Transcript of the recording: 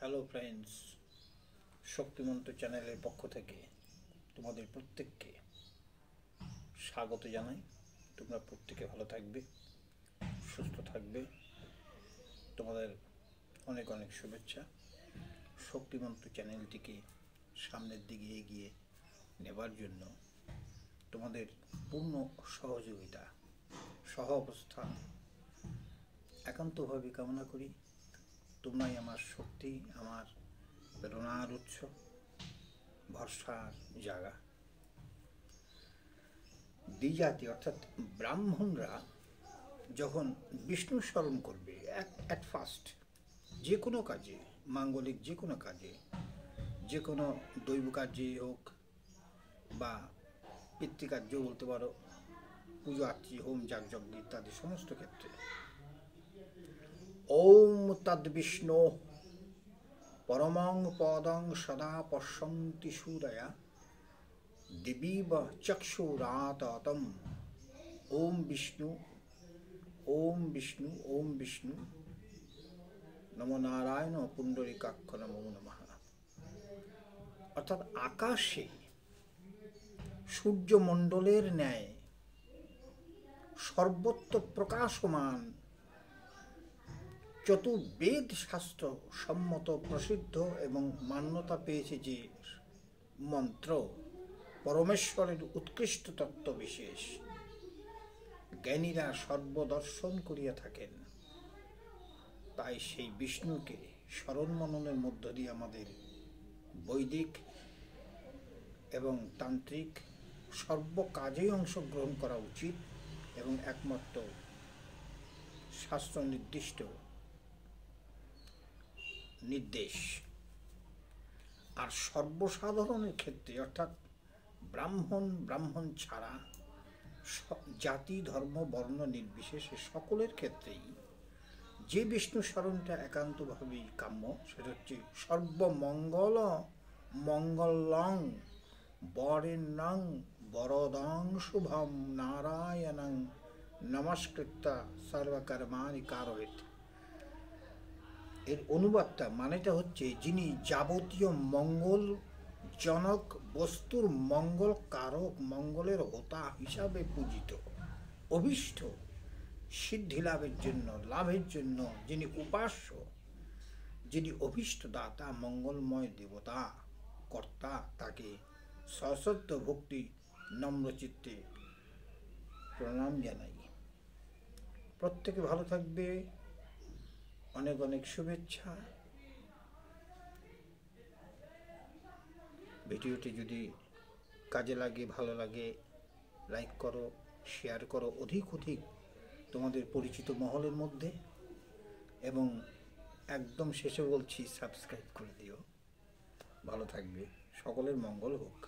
Hello friends, শক্তিমন্ত চ্যানেলের পক্ষ থেকে তোমাদের প্রত্যেককে স্বাগত জানাই। তোমরা প্রত্যেকে ভালো থাকবে, সুস্থ থাকবে। তোমাদের অনেক অনেক শুভেচ্ছা। শক্তিমন্ত চ্যানেলটিকে সামনের দিকে এগিয়ে নেবার জন্য তোমাদের পূর্ণ সহযোগিতা, সহ অবস্থান একান্তভাবে কামনা করি। তোমরাই আমার শক্তি, আমার প্রেরণার উৎস, ভরসার জায়গা। দ্বিজাতি অর্থাৎ ব্রাহ্মণরা যখন বিষ্ণু স্মরণ করবে অ্যাট ফার্স্ট, যে কোনো কাজে, মাঙ্গলিক যে কোনো কাজে, যে কোনো দৈব কার্যে হোক বা পিতৃকার্য বলতে পারো, পুজো আর্চি, হোম যাগযজ্ঞ ইত্যাদি সমস্ত ক্ষেত্রে ওম তদ বিষ্ণু পরমং পদং সদা পশ্যন্তি সূরয়া দিবীব চক্ষুরাততম ওম বিষ্ণু ওম বিষ্ণু ওম বিষ্ণু নমো নারায়ণ পুণ্ডরীকাক্ষ নমো নমঃ। অর্থাৎ আকাশে সূর্যমণ্ডলের ন্যায় সর্বত্র প্রকাশমান চতুর্বেদ শাস্ত্র সম্মত প্রসিদ্ধ এবং মান্যতা পেয়েছে যে মন্ত্র, পরমেশ্বরের উৎকৃষ্ট তত্ত্ব বিশেষ জ্ঞানীরা সর্বদর্শন করিয়া থাকেন। তাই সেই বিষ্ণুকে স্মরণ মননের মধ্য দিয়ে আমাদের বৈদিক এবং তান্ত্রিক সর্বকাজেই অংশগ্রহণ করা উচিত এবং একমাত্র শাস্ত্র নির্দিষ্ট নির্দেশ। আর সর্বসাধারণের ক্ষেত্রে অর্থাৎ ব্রাহ্মণ ছাড়া জাতি, ধর্ম, বর্ণ নির্বিশেষে সকলের ক্ষেত্রেই যে বিষ্ণু স্মরণটা একান্তভাবেই কাম্য, সেটা হচ্ছে সর্বমঙ্গল মঙ্গলং বরেণ্যং বরদং শুভম নারায়ণং নমস্কৃত্য সর্বকর্মাণি কারয়েৎ। এর অনুবাদটা মানেটা হচ্ছে যিনি যাবতীয় মঙ্গল জনক বস্তুর মঙ্গল কারক, মঙ্গলের হোতা হিসাবে পূজিত, অভীষ্ট সিদ্ধি লাভের জন্য যিনি উপাস্য, যিনি অভীষ্ট দাতা, মঙ্গলময় দেবতা, কর্তা, তাকে সশ্রদ্ধ ভক্তি নম্রচিত্তে প্রণাম জানাই। প্রত্যেকে ভালো থাকবে, অনেক অনেক শুভেচ্ছা। ভিডিওটি যদি কাজে লাগে, ভালো লাগে, লাইক করো, শেয়ার করো অধিক তোমাদের পরিচিত মহলের মধ্যে, এবং একদম শেষে বলছি সাবস্ক্রাইব করে দিও। ভালো থাকবে, সকলের মঙ্গল হোক।